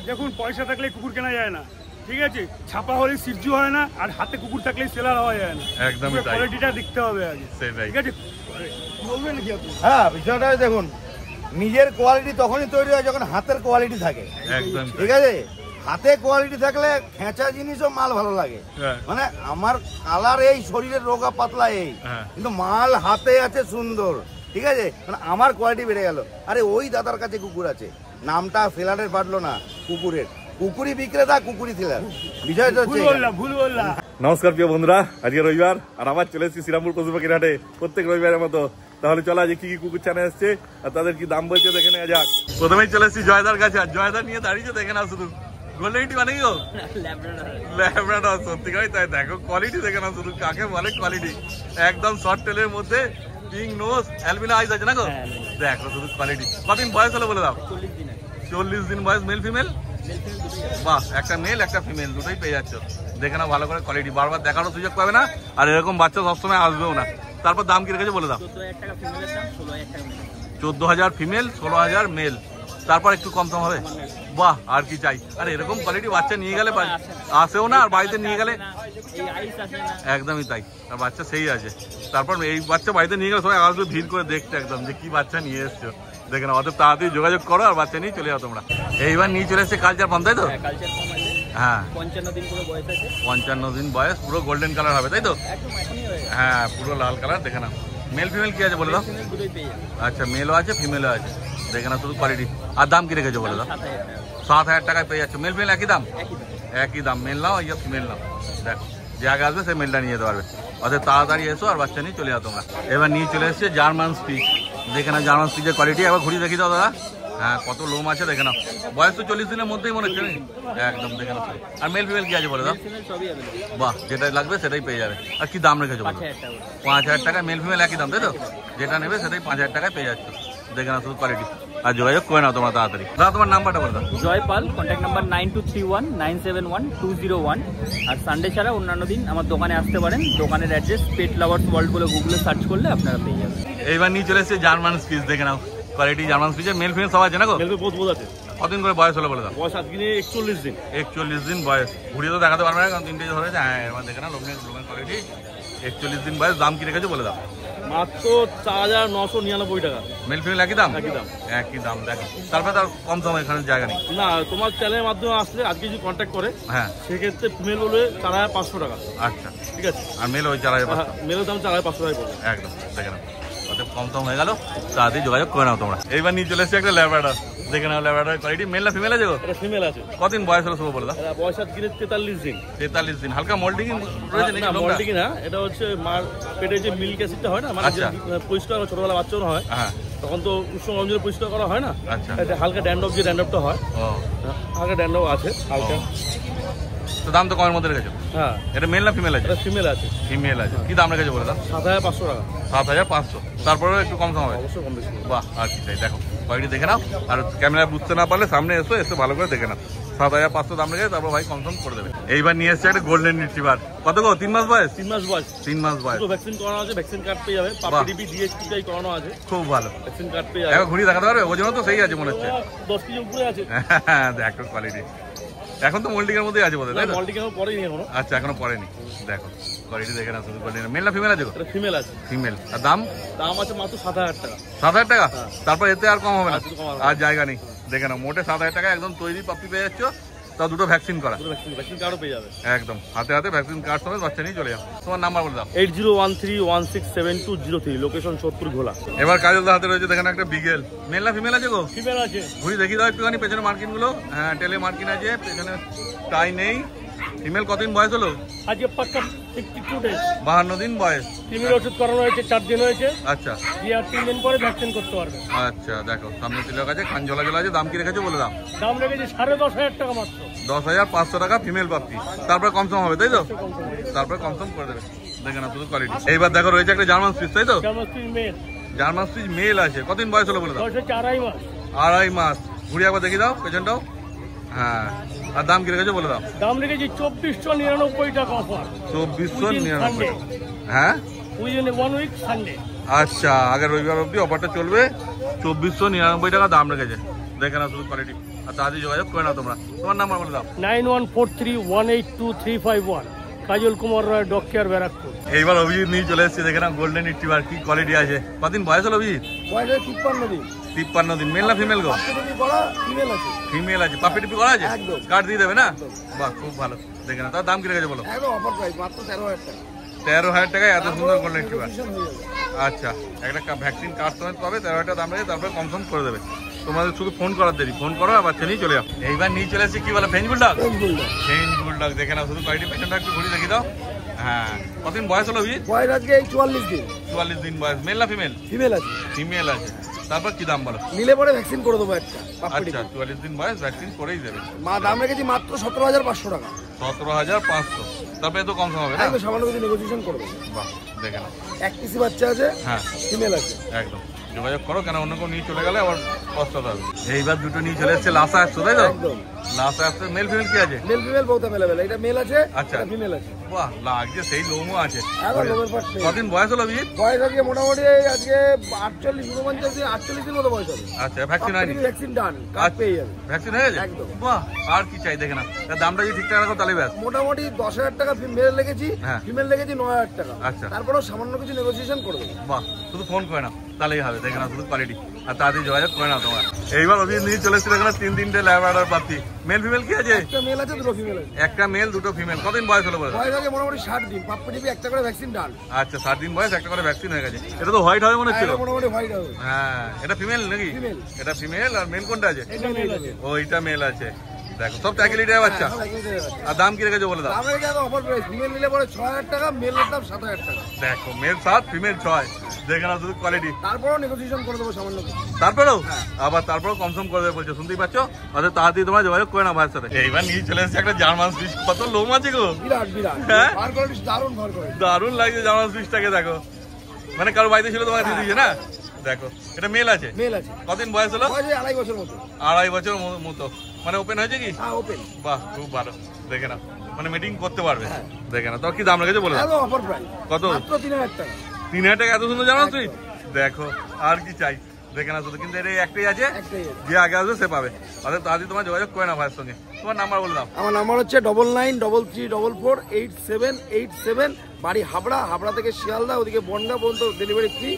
দেখুন পয়সা থাকলে কুকুর কেনা যায় না, ঠিক আছে? ছাপা হলে সিরজু হয় না, আর হাতে কুকুর থাকলে সেলার হওয়া যায় না। একদম কোয়ালিটিটা দেখতে হবে আগে, ঠিক আছে? বলবেন নাকি আপনি? হ্যাঁ, বিষয়টা দেখুন, নিজের কোয়ালিটি তখনই তৈরি হয় যখন হাতের কোয়ালিটি থাকে। একদম ঠিক আছে, হাতে কোয়ালিটি থাকলে খেঁচা জিনিসও মাল ভালো লাগে। মানে আমার কালার এই, শরীরের রোগা পাতলা এই, কিন্তু মাল হাতে আছে সুন্দর, ঠিক আছে? মানে আমার কোয়ালিটি বেড়ে গেল। আরে ওই দাদার কাছে কুকুর আছে, নামটা সেলারের পারলো না, কুকুরের কুকুরি বিক্রেতা, কুকুরি সেলার। বিষয়টা ভুল বললাম। নমস্কার প্রিয় বন্ধুরা, আজকে রবিবার আর আবার চলে এসেছি শ্রীরামপুর পশু পাখির হাটে প্রত্যেক রবিবারের মতো। তাহলে চলো আজকে কি কি কুকুর ছানা এসছে আর তাদের কি দাম বলছে দেখে নেওয়া যাক। প্রথমেই চলে এসেছি জয়দার কাছে, আর জয়দা নিয়ে দাঁড়িয়েছে দেখে নাও শুধু। গোল্ডেন মানে কি ল্যাব্রাডর, সত্যিকারই তাই। দেখো কোয়ালিটি দেখে নাও শুধু, কাকে বলে কোয়ালিটি। একদম শর্ট টেলের মধ্যে, পিঙ্ক নোজ, অ্যালবিনো আইস আছে না গো? দেখো শুধু কোয়ালিটি। কদিন বয়স হলো বলে দাও? 40 দিন বয়স। Male female? বাহ, একটা মেল একটা ফিমেল দুটোই পেয়ে যাচ্ছ। দেখে নাও ভালো করে কোয়ালিটি, বারবার দেখারও সুযোগ পাবে না, আর এরকম বাচ্চা সবসময় আসবেও না। তারপর দাম কি রেখেছে বলে দাও? 14,000 ফিমেল, 16,000 মেল। তারপর একটু কম সম হবে? বাহ, আর কি চাই। আর এরকম কোয়ালিটি বাচ্চা নিয়ে গেলে আসেও না, আর বাড়িতে নিয়ে গেলে একদমই তাই, আর বাচ্চা সেই আছে। তারপর এই বাচ্চা বাড়িতে নিয়ে গেলে সবাই আসবে ভিড় করে দেখতে, একদম যে কি বাচ্চা নিয়ে এসছো। দেখে না, অত তাড়াতাড়ি যোগাযোগ করো আর বাচ্চা নিয়ে চলে যাও তোমরা। এইবার নিয়ে চলে এসছে কালচার পাম, তাই তো? হ্যাঁ, 55 দিন বয়স, পুরো গোল্ডেন কালার হবে, তাই তো? হ্যাঁ, পুরো লাল কালার। দেখে না, মেল ফিমেল কি আছে বলে দাও? আচ্ছা, মেলও আছে ফিমেলও আছে। দেখে না শুধু কোয়ালিটি। আর দাম কি রেখেছো বলে দাও? 7,000 টাকায় পেয়ে যাচ্ছে। মেল ফিমেল একই দাম? একই দাম। মেল নাও ইয়া ফিমেল নাও, দেখো যে আগে আসবে সে মেলটা নিয়ে যেতে পারবে। অর্থাৎ তাড়াতাড়ি এসো আর বাচ্চা নিয়ে চলে যাও তোমরা। এবার নিয়ে চলে এসছে জার্মান স্পিচ। দেখে না জার্মান স্পিচের কোয়ালিটি, একবার ঘুরিয়ে দেখি দাও দাদা। হ্যাঁ, কত লোম আছে দেখে নাও। বয়স তো 40 দিনের মধ্যেই মনে হচ্ছে একদম। দেখে নাও। আর মেল ফিমেল কি আছে বলে দাও? বাহ, যেটাই লাগবে সেটাই পেয়ে যাবে। আর কি দাম রেখেছো বলো? 5,000 টাকা। মেল ফিমেল একই দাম, তাই তো? যেটা নেবে সেটাই 5,000 টাকায় পেয়ে যাচ্ছ। দেখে নাও শুধু কোয়ালিটি। আর যোগাযোগ করে নাও তোমরা তাড়াতাড়ি। দাদা তোমার নাম্বারটা বলে দাও। Jaipal, contact number 9231971201। আর সানডে ছাড়া অন্যান্য দিন আমার দোকানে আসতে পারেন। দোকানের অ্যাড্রেস পেট লাভার্স ওয়ার্ল্ড বলে গুগলে সার্চ করলে আপনারা পেয়ে যাবেন। এইবার নিয়ে চলে এসেছে জার্মান স্পিচ। দেখে নাও কোয়ালিটি জার্মান স্পিচের। মেল ফিমেল সব আছে না গো? বহুত আছে। কতদিন করে বয়স হলো বলে দাও? বয়স আজকে 41 দিন। 41 দিন বয়স। ঘুরিয়ে তো দেখাতে পারবে না কারণ 3টে ধরেছে। হ্যাঁ, এবার দেখে না লোকের কোয়ালিটি। 41 দিন বয়স। দাম কি রেখেছো বলে দাও? মাত্র 4,999 টাকা। মেল ফিমেল একই দাম? একই দাম। দেখো তারপরে তার কম দাম এখানে জায়গা নেই না। তোমার চ্যানেলের মাধ্যমে আসলে আজকে যদি কন্ট্যাক্ট করে, হ্যাঁ, সেক্ষেত্রে ফিমেল বলবে 4,500 টাকা। আচ্ছা, ঠিক আছে। আর মেল ওই 4,500? মেলের দাম 4,500 টাকা পড়বে। একদম। দেখে নাও অত কম দাম হয়ে গেল, তাড়াতাড়ি যোগাযোগ করে নাও তোমরা। এইবার নিয়ে চলে এসেছে একটা ল্যাব্রাডর। দেখে নাও ল্যাব্রাডর কোয়ালিটি। মেল না ফিমেল আছে গো? এটা ফিমেল আছে। কতদিন বয়স হলো শুভ বলে দাও? বয়স আজকে 43 দিন। 43 দিন। হালকা মোল্ডিং রয়েছে নাকি? মোল্ডিং না, এটা হচ্ছে মার পেটে যে মিল্ক অ্যাসিডটা হয় না, মানে পরিষ্কার ছোটবেলা বাচ্চাও হয়, হ্যাঁ, তখন তো উষ্ণ গরম পরিষ্কার করা হয় না। আচ্ছা, এটা হালকা ড্যান্ড্রফ, যে ড্যান্ড্রফটা হয়, হালকা ড্যান্ড্রফ আছে হালকা। তো দাম তো কমের মধ্যে রেখেছো? হ্যাঁ। এটা মেল না ফিমেল আছে? এটা ফিমেল আছে। ফিমেল আছে। কি দাম রেখেছো বলে দাও? 7,500 টাকা। 7,500। তারপরে একটু কম দাম হবে? অবশ্যই কম বেশি। বাহ, আর কি চাই। দেখো কোয়ালিটি দেখে নাও, আর ক্যামেরায় বুঝতে না পারলে সামনে এসো, এসে ভালো করে দেখে নাও। 7,500 দাম রেখে তারপর ভাই কনফার্ম করে দেবে। এইবার নিয়ে এসছে একটা গোল্ডেন রিট্রিভার। কত গো? 3 মাস বয়স? 3 মাস বয়স। 3 মাস বয়স। ভ্যাকসিন করানো আছে, ভ্যাকসিন কার্ড পেয়ে যাবে। পাপিডিপি ডিএইচপিটাই করানো আছে। খুব ভালো। ভ্যাকসিন কার্ড পেয়ে যাবে। একবার ঘুরিয়ে দেখাতে পারবে? ওজন তো সেই আছে মনে হচ্ছে। 10 কেজি উপরে আছে। দেখো কোয়ালিটি। এখন তো মোল্ডিং এর মধ্যেই আছে বোধহয়, তাই না? মোল্ডিং এর পরেনি এখনো। আচ্ছা, এখনো পড়েনি। দেখো কোয়ালিটি দেখে না শুধু। কোয়ালিটি মেল না ফিমেল আছে গো? এটা ফিমেল আছে। ফিমেল। আর দাম? দাম আছে মাত্র 7,000 টাকা। 7,000 টাকা? তারপর এতে আর কম হবে না? আর জায়গা নেই। দেখে নাও মোটে 7,000 টাকা একদম তৈরি পাপ্পি পেয়ে যাচ্ছ, তাও দুটো ভ্যাকসিন করা। ভ্যাকসিন কার্ডও পেয়ে যাবে। একদম হাতে হাতে ভ্যাকসিন কার্ড সমেত বাচ্চা নিয়ে চলে যাও। তোমার নাম্বার বলে দাও। 8013167203, লোকেশন সোদপুর ঘোলা। এবার কাজলদার হাতে রয়েছে দেখেন একটা বিগেল। মেল না ফিমেল আছে গো? ফিমেল আছে। ঘুরি দেখি দাও একটুখানি পেছনে মার্কিন গুলো। হ্যাঁ, টেলে মার্কিন আছে, পেছনে টাই নেই। ফিমেল কতদিন বয়স হলো? আজকে পাক্কা 52 ডেজ। 52 দিন বয়স। ফিমেল ওষুধ করানো হয়েছে 4 দিন হয়েছে। আচ্ছা, দিয়ে আর 3 দিন পরে ভ্যাকসিন করতে পারবে। আচ্ছা, দেখো সামনে তিলক আছে, কান ঝোলা ঝোলা আছে। দাম কি রেখেছো বলে দাও? দাম রেখেছি 10,500 টাকা মাত্র। 10,500 টাকা ফিমেল পাপ্পি। তারপরে কমসম হবে, তাই তো? তারপরে কমসম করে দেবে। দেখে না শুধু কোয়ালিটি। এইবার দেখো রয়েছে একটা জার্মান স্পিচ, তাই তো? German spitz male. German spitz male আছে। কতদিন বয়স হলো বলে দাও? বয়স হচ্ছে 2.5 মাস। 2.5 মাস। ঘুরিয়ে একবার দেখি দাও পেছনটাও। হ্যাঁ, আর দাম কি রেখেছো বলে দাও? দাম রেখেছি 2499 টাকা অফার। 2499। হ্যাঁ, উইদিন 1 উইক সানডে। আচ্ছা, আগের রবিবার অবধি অফারটা চলবে। 2499 টাকা দাম রেখেছে। দেখে না শুধু কোয়ালিটি। আর তাড়াতাড়ি যোগাযোগ করে নাও তোমরা। তোমার নাম্বার বলে দাও। 9143182351, কাজল কুমার রায়, ডগ কেয়ার, ব্যারাকপুর। এইবার অভিজিৎ নিয়ে চলে এসেছে, দেখে না গোল্ডেন রিট্রিভার কি কোয়ালিটি আছে। কদিন বয়স হলো অভিজিৎ? 53 দিন। 53 দিন। মেল না ফিমেল গো? ফিমেল আছে। পাপি টিপি করা আছে? কার্ড দিয়ে দেবে না? বাহ, খুব ভালো। দেখে না, তার দাম কি রেখেছে বলো? একদম অফার প্রাইস, মাত্র 13,000 টাকা। 13,000 টাকায় এত সুন্দর গোল্ডেন রিট্রিভার। আচ্ছা, একটা ভ্যাকসিন কার্ড তোমার পাবে, 13,000 টাকা দাম রেখে তারপরে কনফার্ম করে দেবে। তোমাদের শুধু ফোন করার দেরি, ফোন করো আর বাচ্চা নিয়ে চলে যাও। এইবার নিয়ে চলে এসেছি কি বলে, ফ্রেঞ্চ বুলডগ। ফ্রেঞ্চ বুলডগ দেখে না, শুধু কোয়ালিটি পেছনটা একটু ঘুরিয়ে দেখি দাও। হ্যাঁ, কতদিন বয়স হলো অভিজিৎ? বয়স আজকে 44 দিন। 44 দিন বয়স। মেল না ফিমেল? ফিমেল আছে। ফিমেল আছে। তারপর কি দাম বলো? নিলে পরে ভ্যাকসিন করে দেবো একটা। আচ্ছা, 44 দিন বয়স, ভ্যাকসিন করেই দেবে। মা দাম রেখেছি মাত্র 17,500 টাকা। 17,500। তারপরে তো কম হবে না? একদম সামান্য কিছু নেগোসিয়েশন করবো। বাহ, দেখে না, এক পিসি বাচ্চা আছে। হ্যাঁ, ফিমেল আছে। একদম যোগাযোগ করো, কেন অন্য কেউ নিয়ে চলে গেলে আবার পস্তাতে হবে। এইবার দুটো নিয়ে চলে এসছে লাসা আসছো, তাই তো? একদম লাসা আসছে। মেল ফিমেল কি আছে? মেল ফিমেল বহুত अवेलेबल। এটা মেল আছে, আচ্ছা, এটা ফিমেল আছে। বাহ, লাগছে সেই লোমও আছে। একদম লোমের পাট। কদিন বয়স হলো অভিজিৎ? বয়স আজকে মোটামুটি আজকে 48 দিন মতো বয়স হবে। আচ্ছা, ভ্যাকসিন হয়নি? ভ্যাকসিন ডান, কার্ড পেয়ে যাবে। ভ্যাকসিন হয়ে গেছে? একদম। বাহ, আর কি চাই দেখে না। তার দামটা যদি ঠিকঠাক রাখো তাহলে ব্যাস। মোটামুটি 10,000 টাকা মেল লেগেছি, হ্যাঁ। ফিমেল লেগেছি 9,000 টাকা। আচ্ছা। তারপরেও সামান্য কিছু নেগোসিয়েশন করে দেবো। বাহ, শুধু ফোন করে নাও তাহলেই হবে। দেখে না, শুধু কোয়ালিটি আর তাড়াতাড়ি যোগাযোগ করে নাও তোমরা। এইবার অভিজিৎ নিয়ে চলে এসেছিল এখানে 3-3টে ল্যাব্রাডর পাচ্ছি। মেল ফিমেল কি আছে? একটা মেল আছে, দুটো ফিমেল আছে। একটা মেল, দুটো ফিমেল। কতদিন বয়স হলো বলে? বয়স আগে মোটামুটি 60 দিন। পাপ্পু টিপি একটা করে ভ্যাকসিন ডান। আচ্ছা, 7 দিন বয়স, একটা করে ভ্যাকসিন হয়ে গেছে। এটা তো হোয়াইট হবে মনে হচ্ছিল। এটা মোটামুটি হোয়াইট হবে। হ্যাঁ, এটা ফিমেল নাকি? ফিমেল। এটা ফিমেল। আর মেল কোনটা আছে? এটা মেল আছে। ও, এটা মেল আছে। দেখো, সব ট্যাকেল লিটার বাচ্চা। আর দাম কি রেখেছে বলে দাও? দাম রেখেছি একদম অফার প্রাইস। ফিমেল নিলে পরে 6,000 টাকা, মেলের দাম 7,000 টাকা। দেখো, মেল 7, ফিমেল 6। দেখে না, শুধু কোয়ালিটি। তারপরেও নেগোসিয়েশন করে দেবো সামান্য কিছু। তারপরেও আবার তারপরেও কনফার্ম করে দেবে বলছে, শুনতেই পাচ্ছ। অর্থাৎ তাড়াতাড়ি তোমরা যোগাযোগ করে না ভাইয়ের সাথে। এইবার নিয়ে চলে এসেছে একটা জার্মান সুইচ। কত লোম আছে গো, বিরাট বিরাট। হ্যাঁ? ভার কোয়ালিটি দারুণ, ভার কোয়ালিটি দারুণ লাগছে জার্মান সুইচটাকে। দেখো, মানে কারো বাড়িতে ছিল তোমাকে দিয়ে দিয়েছে না? দেখো, এটা মেল আছে। মেল আছে। কদিন বয়স হলো? বয়স 2.5 বছর মতো। 2.5 বছর মতো। মানে ওপেন হয়েছে কি? হ্যাঁ, ওপেন। বাহ, খুব ভালো। দেখে না, মানে মিটিং করতে পারবে। দেখে না, তো কি দাম রেখেছে বলে দাও? একদম অফার প্রাইস। কত? মাত্র 3,000 টাকা। 3,000 টাকা এত সুন্দর জার্মান সুইচ। দেখো, আর কি চাই। দেখে না, শুধু কিন্তু এটা একটাই আছে, একটাই আছে। যে আগে আসবে সে পাবে। অর্থাৎ তাড়াতাড়ি তোমার যোগাযোগ করে না ভাইয়ের সঙ্গে। তোমার নাম্বার বলে দাও। আমার নাম্বার হচ্ছে 9933448787। বাড়ি হাবড়া। হাবড়া থেকে শিয়ালদা, ওদিকে বনগা পর্যন্ত ডেলিভারি ফ্রি।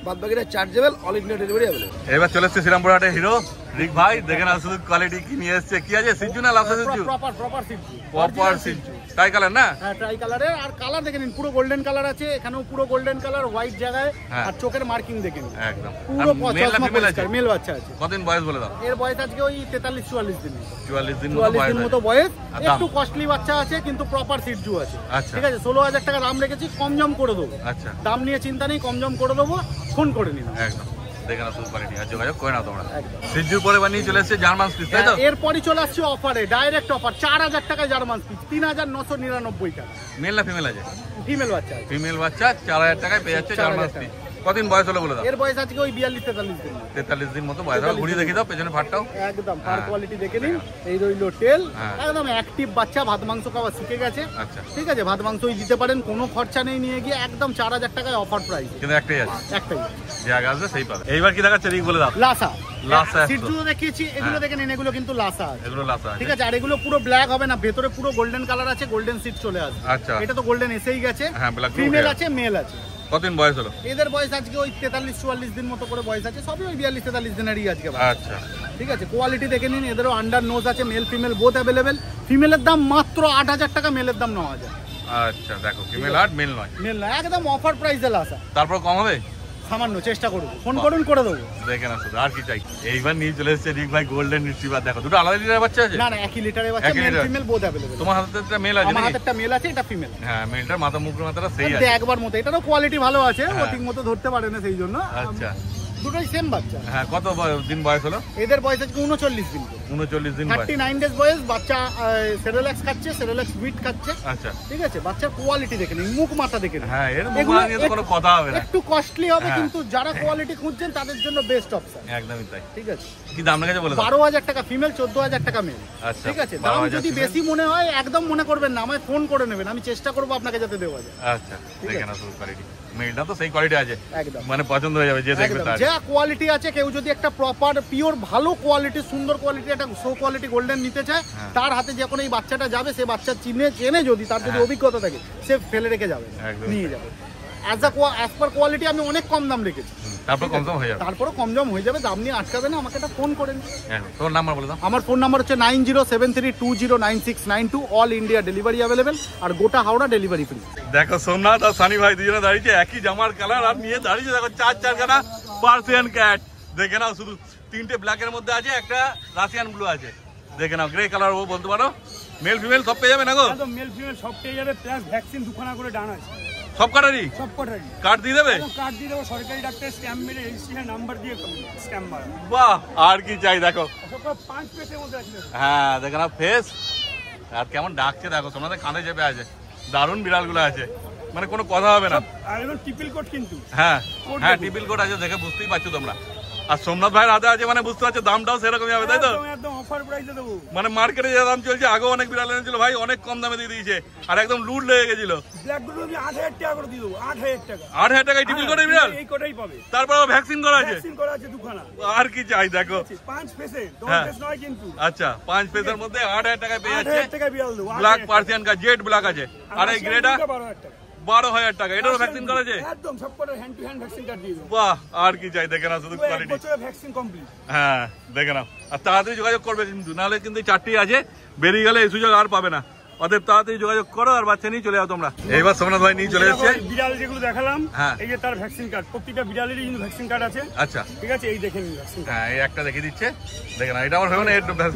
বাদ বাকিটা chargeable. All India delivery available. এবার চলে এসছে শ্রীরামপুর হাটে হিরো রিক ভাই। দেখে না, শুধু কোয়ালিটি কি নিয়ে এসছে। কি আছে? সিজু না লাফা সিজু? প্রপার সিজু। প্রপার সিজু। টাই কালার না? হ্যাঁ, ট্রাই কালারে। আর কালার দেখে নিন, পুরো গোল্ডেন কালার আছে। এখানেও পুরো গোল্ডেন কালার, হোয়াইট জায়গায়। আর চোখের মার্কিং দেখে নিন একদম। পুরো মেল না ফিমেল আছে? মেল বাচ্চা আছে। কতদিন বয়স বলে দাও? এর বয়স আজকে ওই 43-44 দিন। 44 দিন 44 দিন মতো বয়স। আর দাম? একটু কস্টলি বাচ্চা আছে, কিন্তু প্রপার সিজু আছে। আচ্ছা। ঠিক আছে, 16,000 টাকা দাম রেখেছি, কম জম করে দেবো। আচ্ছা, দাম নিয়ে চিন্তা নেই, কম জম করে দেবো। ফোন করে নিন। একদম। দেখে না, শুধু কোয়ালিটি আর যোগাযোগ করে নাও তোমরা। একদম। সিজুর পরে বানিয়ে চলে এসছে জার্মান সুইচ, তাই তো? এরপরই চলে আসছে অফারে, ডাইরেক্ট অফার। 4,000 টাকা জার্মান সুইচ, 3,999 টাকা। মেল না ফিমেল আছে? ফিমেল বাচ্চা আছে। ফিমেল বাচ্চা 4,000 টাকায় পেয়ে যাচ্ছে জার্মান সুইচ। কদিন বয়স হলো বলে দাও? এর বয়স আজকে ওই 42-43 দিন। 43 দিন মতো বয়স। ঘুরিয়ে দেখি দাও পেছনে ফাটটাও। একদম পার কোয়ালিটি দেখে নিন। এই রইলো টেল। হ্যাঁ। একদম অ্যাক্টিভ বাচ্চা, ভাত মাংস খাওয়া শিখে গেছে। আচ্ছা, ঠিক আছে, ভাত মাংসই দিতে পারেন, কোনো খরচা নেই নিয়ে গিয়ে। একদম 4,000 টাকায় অফার প্রাইস। কিন্তু একটাই আছে, একটাই যে আগে আসবে সেই পাবে। এইবার কি দেখাচ্ছে রিক বলে দাও? লাসা। লাসা সিজু দেখিয়েছি, এগুলো দেখে নিন, এগুলো কিন্তু লাসা আছে। এগুলো লাসা আছে। ঠিক আছে, আর এগুলো পুরো ব্ল্যাক হবে না, ভেতরে পুরো গোল্ডেন কালার আছে, গোল্ডেন সিট চলে আসবে। আচ্ছা, এটা তো গোল্ডেন এসেই গেছে। হ্যাঁ, ব্ল্যাক ফিমেল আছে, মেল আছে। কতদিন বয়স হলো? এদের বয়স আজকে ওই 43-44 দিন মতো করে বয়স আছে। সবই ওই 42-43 দিনেরই আজকে। আচ্ছা, ঠিক আছে, কোয়ালিটি দেখে নিন। এদেরও আন্ডার নোজ আছে, মেল ফিমেল বোথ অ্যাভেলেবেল। ফিমেলের দাম মাত্র 8,000 টাকা, মেলের দাম 9,000। আচ্ছা, দেখো, ফিমেল আর মেল নয়। মেল না, একদম অফার প্রাইসে লাসা। তারপর কম হবে? সামান্য চেষ্টা করবো, ফোন করুন, করে দেবো। দেখে না, শুধু আর কি চাই। এইবার নিয়ে চলে এসেছে রিক ভাই গোল্ডেন রিট্রিভার। দেখো, দুটো আলাদা লিটার বাচ্চা আছে? না না, একই লিটারে বাচ্চা, মেল ফিমেল বোথ অ্যাভেলেবল। তোমার হাতে একটা মেল আছে? আমার হাতে একটা মেল আছে, এটা ফিমেল। হ্যাঁ, মেলটার মাথা মুখের মাথাটা সেই আছে। একবার মতো। এটারও কোয়ালিটি ভালো আছে, ও ঠিক মতো ধরতে পারে না, সেই জন্য। আচ্ছা, দুটোই সেম বাচ্চা। হ্যাঁ, কত দিন বয়স হলো? এদের বয়স আজকে 39 দিন। 39 দিন বয়স। 39 ডেজ বয়স। বাচ্চা সেরেলাক্স খাচ্ছে, সেরেলাক্স হুইট খাচ্ছে। আচ্ছা, ঠিক আছে, বাচ্চার কোয়ালিটি দেখে নিন, মুখ মাথা দেখে নিন। হ্যাঁ, এর মুখ নিয়ে তো কোনো কথা হবে না। একটু কস্টলি হবে, কিন্তু যারা কোয়ালিটি খুঁজছেন তাদের জন্য বেস্ট অপশন। একদমই তাই। ঠিক আছে, কি দাম রেখেছে বলে দাও? 12,000 টাকা ফিমেল, 14,000 টাকা মেল। আচ্ছা, ঠিক আছে, দাম যদি বেশি মনে হয় একদম মনে করবেন না, আমায় ফোন করে নেবেন, আমি চেষ্টা করবো আপনাকে যাতে দেওয়া যায়। আচ্ছা, দেখে না, শুধু কোয়ালিটি মেলটা তো সেই কোয়ালিটি আছে, একদম মানে পছন্দ হয়ে যাবে যে দেখবে তার। যা কোয়ালিটি আছে, কেউ যদি একটা প্রপার পিওর ভালো কোয়ালিটি সুন্দর কোয়ালিটি একটা শো কোয়ালিটি গোল্ডেন নিতে চায়, তার হাতে যখন এই বাচ্চাটা যাবে, সে বাচ্চা চেনে যদি, তার যদি অভিজ্ঞতা থাকে, সে ফেলে রেখে যাবে, নিয়ে যাবে। অ্যাজ পার কোয়ালিটি আমি অনেক কম দাম রেখেছি, তারপর কম দাম হয়ে যাবে, তারপরও কম দাম হয়ে যাবে, দাম নিয়ে আটকাবে না, আমাকে একটা ফোন করেন। তোর নাম্বার বলে দাও। আমার ফোন নাম্বার হচ্ছে 9073209692, অল ইন্ডিয়া ডেলিভারি অ্যাভেলেবেল, আর গোটা হাওড়া ডেলিভারি ফ্রি। দেখো সোমনাথ আর সানি ভাই দুজনে দাঁড়িয়েছে একই জামার কালার আর নিয়ে দাঁড়িয়েছে, দেখো চারখানা পার্সিয়ান ক্যাট। দেখে নাও, শুধু 3টে ব্ল্যাকের মধ্যে আছে, একটা রাশিয়ান ব্লু আছে। দেখে নাও, গ্রে কালার ও বলতে পারো, মেল ফিমেল সব পেয়ে যাবে না গো? মেল ফিমেল সব পেয়ে যাবে, প্লাস ভ্যাকসিন দুখানা করে ডান আছে সব কাটারই, সব কটারই কার্ড দিয়ে দেবে? কার্ড দিয়ে দেবো, সরকারি ডাক্তার স্ট্যাম্প মেরে রেজিস্ট্রেশন নাম্বার দিয়ে স্ট্যাম্প মারা। বাহ, আর কি চাই। দেখো 5 পেজের মধ্যে আছে। হ্যাঁ দেখে নাও ফেস, আর কেমন ডাকছে দেখো, তোমাদের কাঁধে চেপে আছে, দারুণ বিড়ালগুলো আছে, মানে কোনো কথা হবে না। আর এখন টিপিল কোড কিন্তু, হ্যাঁ হ্যাঁ টিপিল কোড আছে, দেখে বুঝতেই পারছো তোমরা। আর সোমনাথ ভাইয়ের হাতে আছে, মানে বুঝতে পারছো দামটাও সেরকমই হবে, তাই তো? একদম অফার প্রাইসে দেবো। মানে মার্কেটে যে দাম চলছে, আগেও অনেক বিড়াল এনেছিল ভাই, অনেক কম দামে দিয়ে দিয়েছে, আর একদম লুট লেগে গেছিল। ব্ল্যাকগুলো আমি 8000 টাকা করে দিয়ে দেবো, 8000 টাকা। 8000 টাকায় টিপিল কোডের বিড়াল, এই কোডাই পাবে। তারপর ভ্যাকসিন করা আছে, ভ্যাকসিন করা আছে দুখানা। আর কি চাই দেখো, 5 পেজে 10 পেজ নয় কিন্তু। আচ্ছা 5 পেজের মধ্যে 8000 টাকায় পেয়ে যাচ্ছে। 8000 টাকা বিড়াল দেবো, ব্ল্যাক পার্সিয়ান কা জেড ব্ল্যাক আছে, আর এই গ্রেটা 12000 টাকা। 12000 টাকা, এটারও ভ্যাকসিন করা আছে একদম সব করে hand to hand vaccine card দিয়ে দেবো। বাহ, আর কি চাই। দেখে নাও শুধু এক কোয়ালিটি, বছরের ভ্যাকসিন কমপ্লিট। হ্যাঁ দেখে নাও, আর তাড়াতাড়ি যোগাযোগ করবে কিন্তু, নাহলে কিন্তু 4টি আছে, বেরিয়ে গেলে এই সুযোগ আর পাবে না। অতএব তাড়াতাড়ি যোগাযোগ করো আর বাচ্চা নিয়ে চলে যাও তোমরা। এইবার সোমনাথ ভাই নিয়ে চলে এসেছে বিড়াল যেগুলো দেখালাম, হ্যাঁ। এই যে তার ভ্যাকসিন কার্ড, প্রত্যেকটা বিড়ালেরই কিন্তু ভ্যাকসিন কার্ড আছে। আচ্ছা ঠিক আছে, এই দেখেন ভ্যাকসিন কার্ড। হ্যাঁ এই একটা দেখিয়ে দিচ্ছে, দেখে না, এটা আমার ভেবে না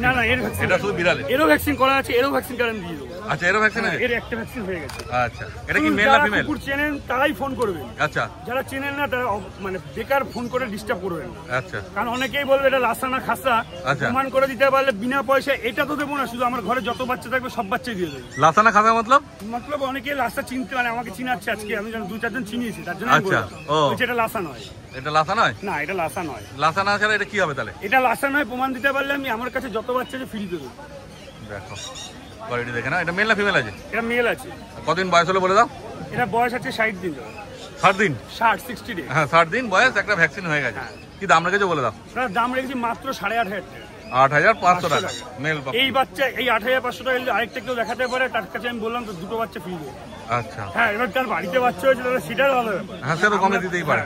না না, এর ভ্যাকসিন, এটা শুধু বিড়ালে, এরও ভ্যাকসিন করা আছে, এরও ভ্যাকসিন কার্ড আমি দিয়ে দেবো। আচ্ছা এরও ভ্যাকসিন আছে, এর একটা ভ্যাকসিন হয়ে গেছে। আচ্ছা এটা কি মেল না যারা ফিমেল? কুকুর চেনেন তারাই ফোন করবেন, আচ্ছা যারা চেনেন না তারা মানে বেকার ফোন করে ডিস্টার্ব করবেন না। আচ্ছা কারণ অনেকেই বলবে এটা লাসানা খাসা, আচ্ছা। প্রমাণ করে দিতে পারলে বিনা পয়সা এটা তো দেবো না, শুধু আমার ঘরে যত বাচ্চা থাকবে সব বাচ্চাই দিয়ে দেবো। লাসানা খাবে মতলব? মতলব অনেকে লাসা চিনতে, মানে আমাকে চিনাচ্ছে আজকে, আমি 2-4 জন চিনিয়েছি, তার জন্য আচ্ছা, ও। এটা লাসা নয়। এটা লাসা নয়? না এটা লাসা নয়। লাসা না ছাড়া এটা কি হবে তাহলে? এটা লাসা নয় প্রমাণ দিতে পারলে আমি আমার কাছে যত বাচ্চাকে ফ্রি দেবো। দেখো কোয়ালিটি দেখে না, এটা মেল না ফিমেল আছে? এটা মেল আছে। কতদিন বয়স হলো বলে দাও? এটা বয়স আছে 60 দিন। 60 দিন? 60 ডে। হ্যাঁ 60 দিন বয়স, একটা ভ্যাকসিন হয়ে গেছে। কি দাম রেখেছো বলে দাও? দাম রেখেছি মাত্র 8500 টাকা। 8500 টাকা মেল। এই বাচ্চা এই 8500 টাকা যদি আরেকটা কেউ দেখাতে পারে, তার কাছে আমি বললাম তো দুটো বাচ্চা ফ্রি দেবো। আচ্ছা হ্যাঁ, এবার তার বাড়িতে বাচ্চা হয়েছে তাহলে সেটার ভালো ব্যাপার। হ্যাঁ সে তো কমে দিতেই পারে,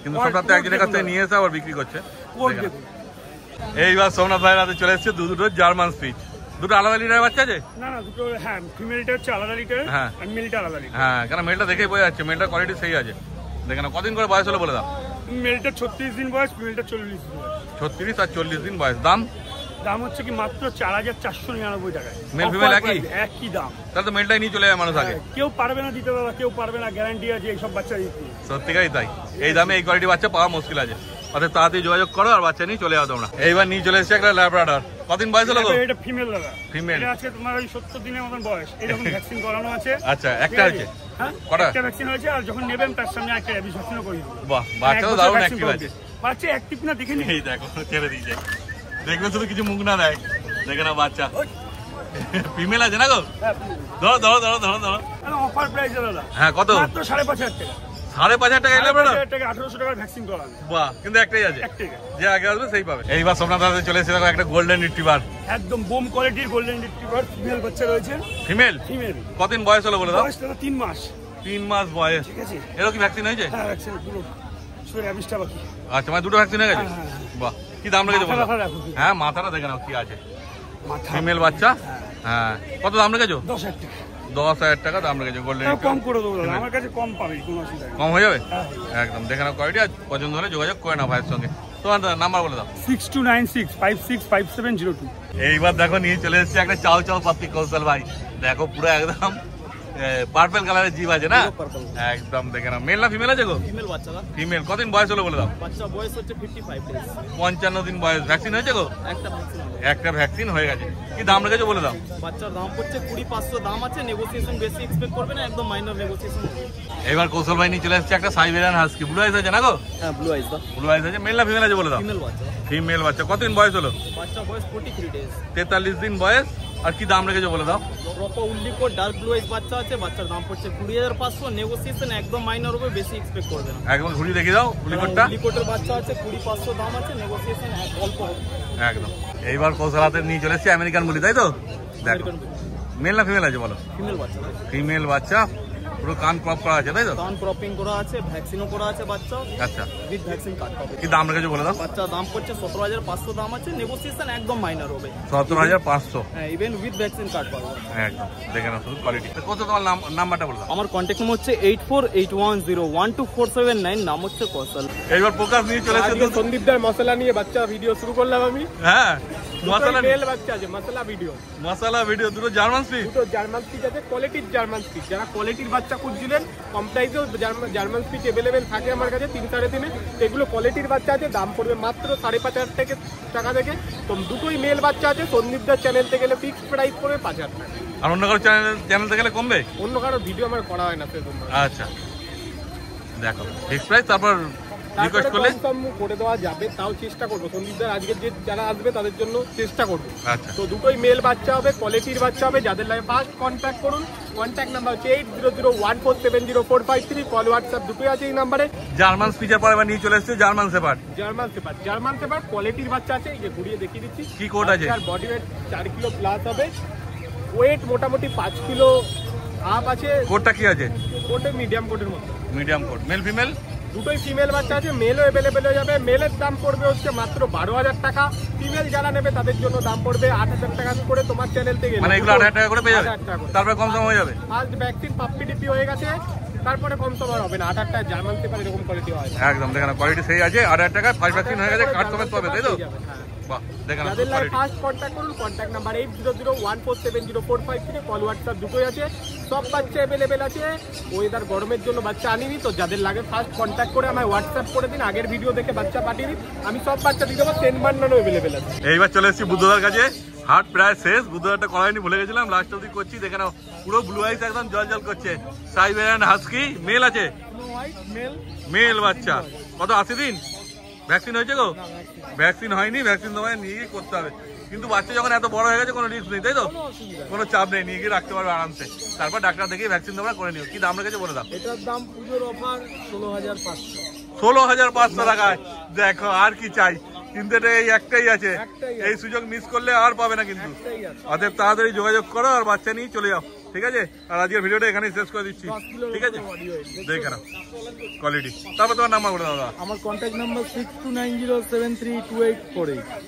কিন্তু সোমনাথ তো একজনের কাছ থেকে নিয়ে এসে আবার বিক্রি করছে। এইবার সোমনাথ ভাইয়ের হাতে চলে এসছে দুটো জার্মান স্পিচ। দুটো আলাদা লিটারের বাচ্চা আছে? না না, দুটো, হ্যাঁ ফিমেলটা হচ্ছে আলাদা লিটার, হ্যাঁ আর মেলটা আলাদা লিটার। হ্যাঁ কেন মেলটা দেখেই বোঝা যাচ্ছে, মেলটার কোয়ালিটি সেই আছে। দেখে না, কদিন করে বয়স হলো বলে দাও? মেলটা 36 দিন বয়স, ফিমেলটা 40 দিন বয়স। 36 আর 40 দিন বয়স। দাম? দাম হচ্ছে কি মাত্র 4499 টাকা। মেল ফিমেল একই দাম। তাহলে তো মেলটাই নিয়ে চলে যায় মানুষ আগে। কেউ পারবে না দিতে, দাদা কেউ পারবে না, গ্যারান্টি আছে এইসব বাচ্চা দিতে। সত্যিকারই তাই, এই দামে এই কোয়ালিটি বাচ্চা পাওয়া মুশকিল আছে। অর্থাৎ তাড়াতাড়ি যোগাযোগ করো আর বাচ্চা নিয়ে চলে যাও তোমরা। এইবার নিয়ে চলে এসেছে একটা ল্যাব্রাডর। কদিন বয়স হলো? এটা ফিমেল দাদা, ফিমেল। এটা আছে তোমার ওই 70 দিনের মতন বয়স। এরকম ভ্যাকসিন করানো আছে। আচ্ছা একটা আছে? হ্যাঁ কটা? একটা ভ্যাকসিন হয়েছে, আর যখন নেবেন তার সামনে একটা র্যাবিস ভ্যাকসিনও করে দেবো। বাহ, বাচ্চা তো দারুণ অ্যাক্টিভ আছে। বাচ্চা অ্যাক্টিভ না দেখে নি, এই দেখো ছেড়ে দিয়েছে, দেখবে শুধু কিছু মুখ না দেয়। দেখে না বাচ্চা ফিমেল আছে না গো? ধরো ধরো ধরো ধরো ধরো। অফার প্রাইস দাদা। হ্যাঁ কত? মাত্র 5500 টাকা। 5500 টাকা ল্যাব্রাডর? 1800 টাকার ভ্যাকসিন করানো। বাহ, কিন্তু একটাই আছে, একটাই, যে আগে আসবে সেই পাবে। এইবার সোমনাথ হাতে চলে এসেছে একটা গোল্ডেন রিট্রিভার। একদম বোম কোয়ালিটির গোল্ডেন রিট্রিভার ফিমেল বাচ্চা রয়েছে। ফিমেল? ফিমেল। কতদিন বয়স হলো বলে দাও? বয়স 3 মাস। 3 মাস বয়স, ঠিক আছে। এরও কি ভ্যাকসিন হয়েছে? হ্যাঁ ভ্যাকসিন পুরো, শুধু র্যাবিসটা বাকি। আচ্ছা মানে দুটো ভ্যাকসিন হয়ে গেছে? বাহ, কি দাম রেখেছে বলো? হ্যাঁ মাথাটা দেখে নাও কি আছে। ফিমেল বাচ্চা, হ্যাঁ কত দাম রেখেছো? 10000 টাকা। 10000 টাকা দাম রেখেছো গোল্ডেন। কম করে দেবো দাদা, আমার কাছে কম পাবে, কোনো অসুবিধা নেই। কম হয়ে যাবে একদম। দেখে নাও কোয়ালিটি, আর পছন্দ হলে যোগাযোগ করে নাও ভাইয়ের সঙ্গে। তোমার নাম্বার বলে দাও। 6296565702। এইবার দেখো নিয়ে চলে এসেছে একটা চাও চাও পাত্তি কৌশল ভাই। দেখো পুরো একদম পার্পল কালারের জিভ আছে না একদম। দেখে নাও, মেল না ফিমেল আছে গো? ফিমেল বাচ্চা। ফিমেল। কদিন বয়স হলো বলে দাও? বাচ্চা বয়স হচ্ছে 55 ডেজ। 55 দিন বয়স। ভ্যাকসিন হয়েছে গো? একটা ভ্যাকসিন হয়ে গেছে। কি দাম রেখেছো বলে দাও? বাচ্চার দাম পড়ছে 20500 দাম আছে, নেগোসিয়েশন বেশি এক্সপেক্ট করবে না, একদম মাইনর নেগোসিয়েশন হবে। এবার কৌশল ভাই নিয়ে চলে এসেছে একটা সাইবেরিয়ান হাস্কি। ব্লু আইস আছে না গো? হ্যাঁ ব্লু আইস দা। ব্লু আইস আছে। মেল না ফিমেল আছে বলে দাও? ফিমেল বাচ্চা। ফিমেল বাচ্চা। কতদিন বয়স হলো? বাচ্চা বয়স 43 ডেজ। 43 দিন বয়স, আর কি দাম রেখেছো বলে দাও। প্রপার উল্লিকোট ডার্ক ব্লু আইস বাচ্চা আছে, বাচ্চার দাম পড়ছে 20,500, নেগোসিয়েশন একদম মাইনর হবে, বেশি এক্সপেক্ট করবে না। একদম ঘুরিয়ে দেখিয়ে দাও উল্লিকোটটা। উল্লিকোটের বাচ্চা আছে 20,500 দাম আছে, নেগোসিয়েশন অল্প হবে একদম। এইবার কৌশল হাতে নিয়ে চলে এসেছি আমেরিকান বুলি, তাই তো? দেখো মেল না ফিমেল আছে বলো? ফিমেল বাচ্চা। ফিমেল বাচ্চা, পুরো কান ক্রপ করা আছে তাই তো? কান ক্রপিং করা আছে, ভ্যাকসিনও করা আছে বাচ্চা। আচ্ছা, উইথ ভ্যাকসিন কার্ড পাবে। কি দাম রেখেছো বলে দাও। বাচ্চা দাম পড়ছে 17,500 দাম আছে, নেগোসিয়েশন একদম মাইনর হবে। 17,500। হ্যাঁ, ইভেন উইথ ভ্যাকসিন কার্ড পাবে। একদম দেখে নাও শুধু কোয়ালিটি। কত তোমার নাম্বারটা বলে দাও। আমার কন্ট্যাক্ট নাম্বার হচ্ছে 8481012479, নাম হচ্ছে কৌশল। এইবার প্রকাশ নিয়ে চলে এসেছে সন্দীপদার মশলা নিয়ে বাচ্চা ভিডিও শুরু করলাম আমি। হ্যাঁ, মশলা মেল বাচ্চা আছে, মশলা ভিডিও, মশলা ভিডিও, দুটো জার্মান স্পিচ, দুটো জার্মান স্পিচ আছে, কোয়ালিটির জার্মান স্পিচ। যারা কোয়ালিটির বাচ্চা খুঁজছিলেন, কম প্রাইসেও জার্মান স্পিচ অ্যাভেলেবেল থাকে আমার কাছে 3-3.5। এগুলো কোয়ালিটির বাচ্চা আছে, দাম পড়বে মাত্র 5,500 টাকা থেকে। তো দুটোই মেল বাচ্চা আছে। সন্দীপদার চ্যানেলতে গেলে ফিক্সড প্রাইস পড়বে 5,000 টাকা। আর অন্য কারো চ্যানেলতে গেলে কমবে? অন্য কারো ভিডিও আমার করা হয় না সেরকম। আচ্ছা দেখো ফিক্স প্রাইস, তারপর রিকোয়েস্ট করলে কম করে দেওয়া যাবে, তাও চেষ্টা করবো। সন্দীপদার আজকে যে যারা আসবে তাদের জন্য চেষ্টা করবো। আচ্ছা, তো দুটোই মেল বাচ্চা হবে, কোয়ালিটির বাচ্চা হবে। যাদের লাগে ফার্স্ট কন্ট্যাক্ট করুন। কন্ট্যাক্ট নাম্বার হচ্ছে 8001470453, কল হোয়াটসঅ্যাপ দুটোই আছে এই নাম্বারে। জার্মান স্পিচের পর এবার নিয়ে চলে এসেছে জার্মান শেপার্ড। জার্মান শেপার্ড কোয়ালিটির বাচ্চা আছে, এই যে ঘুরিয়ে দেখিয়ে দিচ্ছি। কি কোড আছে? বডি ওয়েট 4 কিলো প্লাস হবে, ওয়েট মোটামুটি 5 কিলো আপ আছে। কোডটা কি আছে? কোডে মিডিয়াম কোডের মধ্যে। মিডিয়াম কোড, মেল ফিমেল দুটোই ফিমেল বাচ্চা আছে, মেলও অ্যাভেলেবেল হয়ে যাবে। মেলের দাম পড়বে হচ্ছে মাত্র 12,000 টাকা। ফিমেল যারা নেবে তাদের জন্য দাম পড়বে 8,000 টাকা করে। তোমার চ্যানেল থেকে মানে এগুলো 8,000 টাকা করে পেয়ে যাবে, 8,000 টাকা করে। তারপরে কম দাম হয়ে যাবে। ফার্স্ট ভ্যাকসিন পাপ্পি ডিপি হয়ে গেছে, তারপরে কম সম হবে না। 8,000 টাকা জার্মান পেপার এরকম কোয়ালিটি হয়। একদম দেখেন কোয়ালিটি সেই আছে। 8,000 টাকা ফার্স্ট ভ্যাকসিন হয়ে গেছে, কার্ড সমেত পাবে তাই তো? বাহ, দেখেন যাদের লাগে ফার্স্ট কন্ট্যাক্ট করুন। কন্ট্যাক্ট নাম্বার 8001470453, কল হোয়াটসঅ্যাপ দুটোই আছে। সব বাচ্চা অ্যাভেলেবেল আছে। ওয়েদার গরমের জন্য বাচ্চা আনিনি, তো যাদের লাগে ফার্স্ট কন্ট্যাক্ট করে আমায় হোয়াটসঅ্যাপ করে দিন। আগের ভিডিও দেখে বাচ্চা পাঠিয়ে দিন, আমি সব বাচ্চা দিয়ে দেবো। 10 বান্ডারও অ্যাভেলেবেল আছে। এইবার চলে এসেছি বুদ্ধদার কাছে। হাট প্রায় শেষ, বুদ্ধদারটা করাইনি ভুলে গেছিলাম, লাস্ট অবধি করছি। দেখে নাও পুরো ব্লু আইস একদম জল জল করছে। সাইবেরিয়ান হাস্কি মেল আছে, মেল বাচ্চা। কত 80 দিন? ভ্যাকসিন হয়েছে গো? ভ্যাকসিন হয়নি, ভ্যাকসিন তোমায় নিয়ে গিয়ে করতে হবে। কিন্তু বাচ্চা যখন এত বড় হয়ে গেছে কোনো রিস্ক নেই তাই তো? কোনো চাপ নেই, নিয়ে গিয়ে রাখতে পারবে আরামসে। তারপর ডাক্তার দেখে ভ্যাকসিন তোমরা করে নিও। কি দাম রেখেছে বলে দাও। এটার দাম পুজোর অফার 16,500। 16,500 টাকায়। দেখো আর কি চাই, কিন্তু এটা এই একটাই আছে, এই সুযোগ মিস করলে আর পাবে না কিন্তু। অতএব তাড়াতাড়ি যোগাযোগ করো আর বাচ্চা নিয়ে চলে যাও, ঠিক আছে? আর আজকের ভিডিওটা এখানেই শেষ করে দিচ্ছি, ঠিক আছে? দেখে নাও কোয়ালিটি। তারপর তোমার নাম্বার বলে দাও। আমার কন্ট্যাক্ট নাম্বার 6290732848।